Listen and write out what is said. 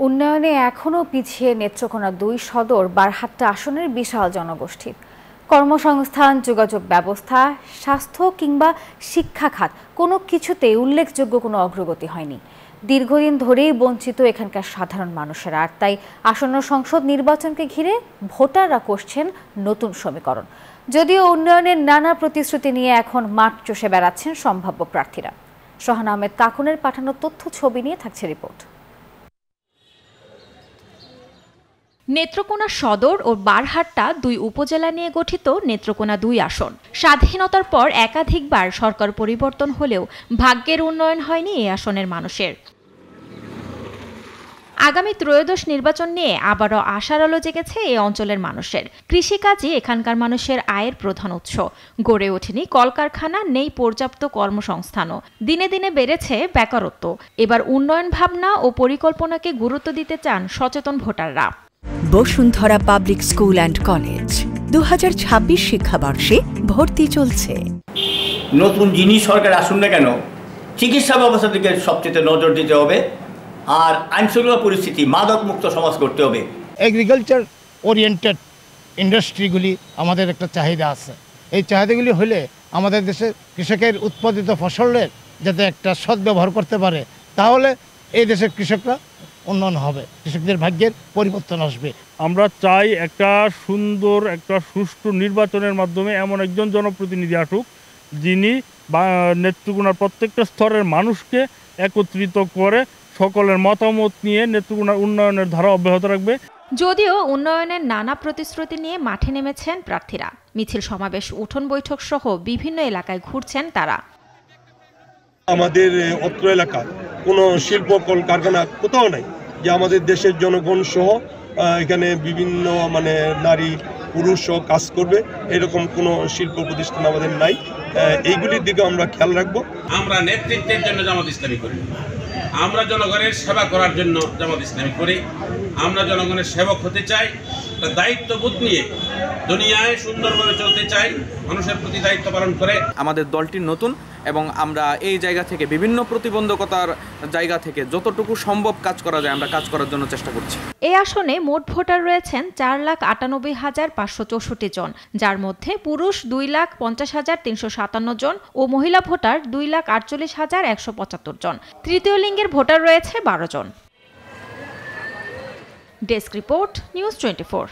উন্নয়নে এখনও পিছিয়ে নেত্রকোনা ২ সদর বারহাট্টা আসনের বিশাল জনগোষ্ঠী। কর্মসংস্থান, যোগাযোগ ব্যবস্থা, স্বাস্থ্য কিংবা শিক্ষা খাত কোনো কিছুতেই উল্লেখযোগ্য কোনো অগ্রগতি হয়নি। দীর্ঘদিন ধরেই বঞ্চিত এখানকার সাধারণ মানুষেরা। আর তাই আসন্ন সংসদ নির্বাচনকে ঘিরে ভোটাররা করছেন নতুন সমীকরণ। যদিও উন্নয়নের নানা প্রতিশ্রুতি নিয়ে এখন মাঠ চষে বেড়াচ্ছেন সম্ভাব্য প্রার্থীরা। সোহান আহমেদ কাকুনের পাঠানো তথ্য ছবি নিয়ে থাকছে রিপোর্ট। নেত্রকোনা সদর ও বারহাট্টা ২ উপজেলা নিয়ে গঠিত নেত্রকোনা ২ আসন। স্বাধীনতার পর একাধিকবার সরকার পরিবর্তন হলেও ভাগ্যের উন্নয়ন হয়নি এই আসনের মানুষের। আগামী ত্রয়োদশ নির্বাচন নিয়ে আবারও আশার আলো জেগেছে এই অঞ্চলের মানুষের। কৃষিকাজই এখানকার মানুষের আয়ের প্রধান উৎস। গড়ে ওঠেনি কলকারখানা, নেই পর্যাপ্ত কর্মসংস্থানও। দিনে দিনে বেড়েছে বেকারত্ব। এবার উন্নয়ন ভাবনা ও পরিকল্পনাকে গুরুত্ব দিতে চান সচেতন ভোটাররা। Bashundhara public school and college ২০২৬ শিক্ষাবর্ষে ভর্তি চলছে। নতুন যিনি সরকার আসুন না কেন, চিকিৎসা ব্যবস্থা দিকে সবচেয়ে নজর দিতে হবে, আর আইনশৃঙ্খলা পরিস্থিতি, মাদক মুক্ত সমাজ করতে হবে। এগ্রিকালচার ওরিয়েন্টেড ইন্ডাস্ট্রিগুলি আমাদের একটা চাহিদা আছে। এই চাহিদাগুলি হলে আমাদের দেশে কৃষকের উৎপাদিত ফসলের যাতে একটা সদ্ব্যবহার করতে পারে, তাহলে এই দেশের কৃষকরা উন্নয়ন হবে, কৃষকদের ভাগ্যের পরিবর্তন আসবে। আমরা চাই একটা সুন্দর, একটা সুষ্ঠু নির্বাচনের মাধ্যমে এমন একজন জনপ্রতিনিধি আসুক যিনি নেত্রকোনার প্রত্যেকটা স্তরের মানুষকে একত্রিত করে সকলের মতামত নিয়ে নেত্রকোনার উন্নয়নের ধারা অব্যাহত রাখবে। যদিও উন্নয়নের নানা প্রতিশ্রুতি নিয়ে মাঠে নেমেছেন প্রার্থীরা। মিছিল, সমাবেশ, উঠোন বৈঠক সহ বিভিন্ন এলাকায় ঘুরছেন তারা। আমাদের অত্র এলাকা কোনো শিল্প কলকারখানা কোথাও নাই, যে আমাদের দেশের জনগণ সহ এখানে বিভিন্ন নারী পুরুষ সহ কাজ করবে, এরকম কোনো শিল্প প্রতিষ্ঠান আমাদের নাই। এইগুলির দিকে আমরা খেয়াল রাখবো। আমরা নেতৃত্বের জন্য জামাত ইসলামী করি, আমরা জনগণের সেবা করার জন্য জামাত ইসলামী করি। আমরা জনগণের সেবক হতে চাই, দায়িত্ববোধ নিয়ে দুনিয়ায় সুন্দরভাবে চলতে চাই, মানুষের প্রতি দায়িত্ব পালন করে। আমাদের দলটি নতুন এবং আমরা এই জায়গা থেকে বিভিন্ন প্রতিবন্ধকতার জায়গা থেকে যতটুকু সম্ভব কাজ করা যায় আমরা কাজ করার জন্য চেষ্টা করছি। এই আসনে মোট ভোটার রয়েছেন 4,98,564 জন, যার মধ্যে পুরুষ 2,50,357 জন ও মহিলা ভোটার 2,48,175 জন। তৃতীয় লিঙ্গের ভোটার রয়েছে 12 জন। Desk report, news 24।